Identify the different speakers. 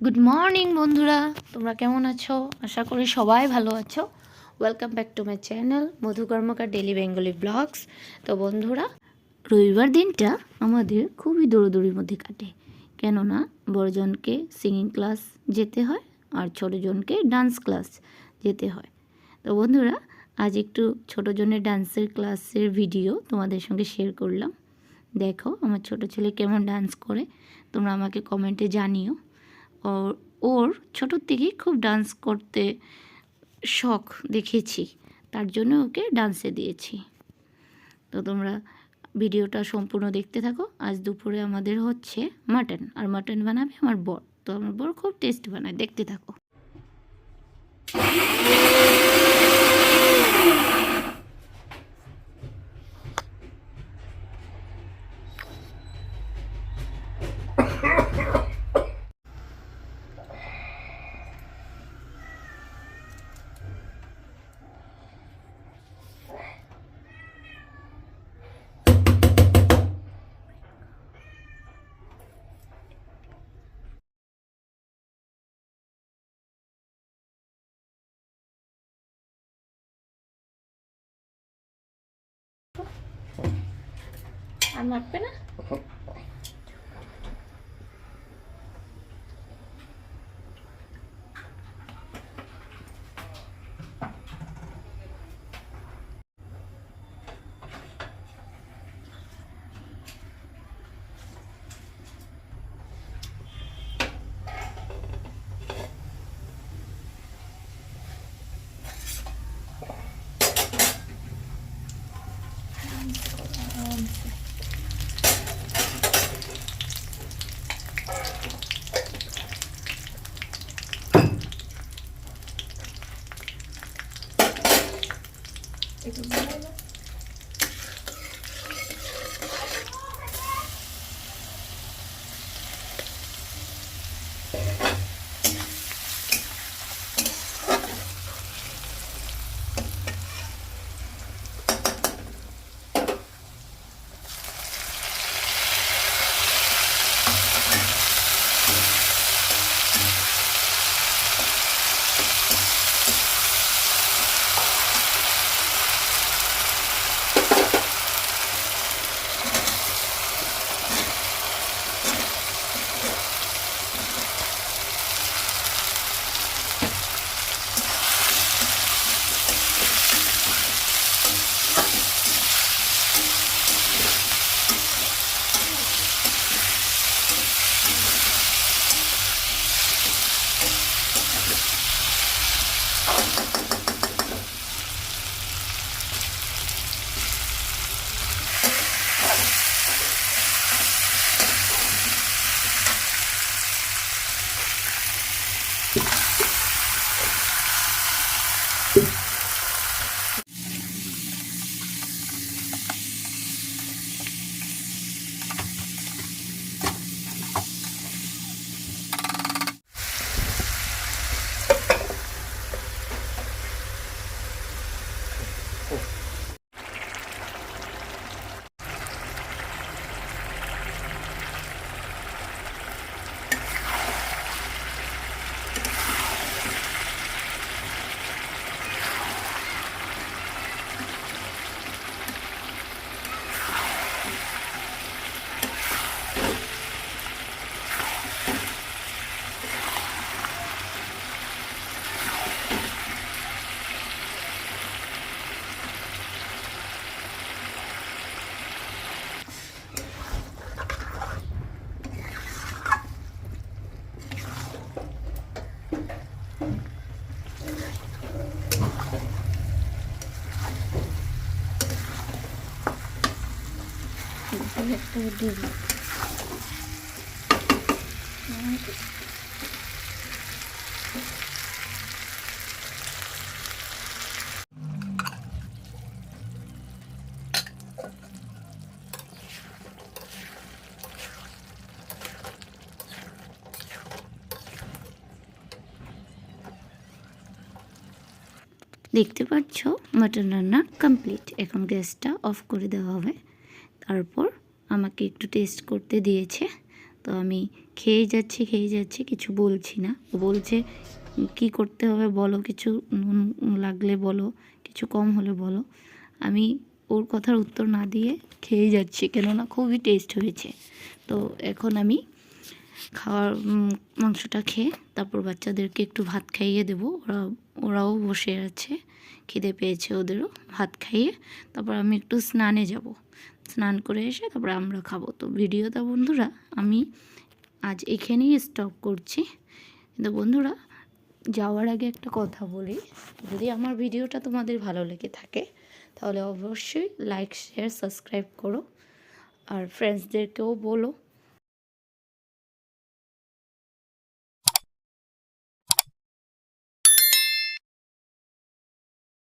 Speaker 1: Good morning বন্ধুরা, তোমরা কেমন আছো? আশা করি সবাই ভালো আছো। Welcome back to my channel Madhu Karmakar daily Bengali blogs. তো বন্ধুরা, রবিবার দিনটা আমাদের খুবই দৌড়দৌড়ির মধ্যে কাটে, কেননা বড়জনকে সিঙ্গিং ক্লাস যেতে হয় আর ছোটোজনকে ডান্স ক্লাস যেতে হয়। তো বন্ধুরা, আজ একটু ছোটোজনের ডান্সের ক্লাসের ভিডিও তোমাদের সঙ্গে শেয়ার করলাম। দেখো আমার ছোটো ছেলে কেমন ডান্স করে, তোমরা আমাকে কমেন্টে জানিও। ওর ছোটোর থেকেই খুব ডান্স করতে শখ দেখেছি, তার জন্য ওকে ডান্সে দিয়েছি। তো তোমরা ভিডিওটা সম্পূর্ণ দেখতে থাকো। আজ দুপুরে আমাদের হচ্ছে মাটন, আর মাটন বানাবে আমার বর। তো আমার বর খুব টেস্ট বানায়, দেখতে থাকো। আর মারবে না? একটা দিব দেখতে পাচ্ছ মাটন রান্না কমপ্লিট। এখন গ্যাসটা অফ করে দেওয়া হবে। তারপর আমাকে একটু টেস্ট করতে দিয়েছে, তো আমি খেয়ে যাচ্ছি, কিছু বলছি না। ও বলছে কি করতে হবে বলো, কিছু নুন লাগলে বলো, কিছু কম হলে বলো। আমি ওর কথার উত্তর না দিয়ে খেয়ে যাচ্ছি, কেননা খুবই টেস্ট হয়েছে। তো এখন আমি মাংসটা খেয়ে তারপর বাচ্চাদেরকে একটু ভাত খাইয়ে দেবো। ওরাও বসে আছে, খিদে পেয়েছে ওদেরও। ভাত খাইয়ে তারপর আমি একটু স্নানে যাব। স্নান করে এসে তারপরে আমরা খাবো। তো ভিডিওটা বন্ধুরা আমি আজ এখানেই স্টপ করছি। কিন্তু বন্ধুরা যাওয়ার আগে একটা কথা বলি, যদি আমার ভিডিওটা তোমাদের ভালো লেগে থাকে তাহলে অবশ্যই লাইক, শেয়ার, সাবস্ক্রাইব করো। আর ফ্রেন্ডসদেরকেও বলো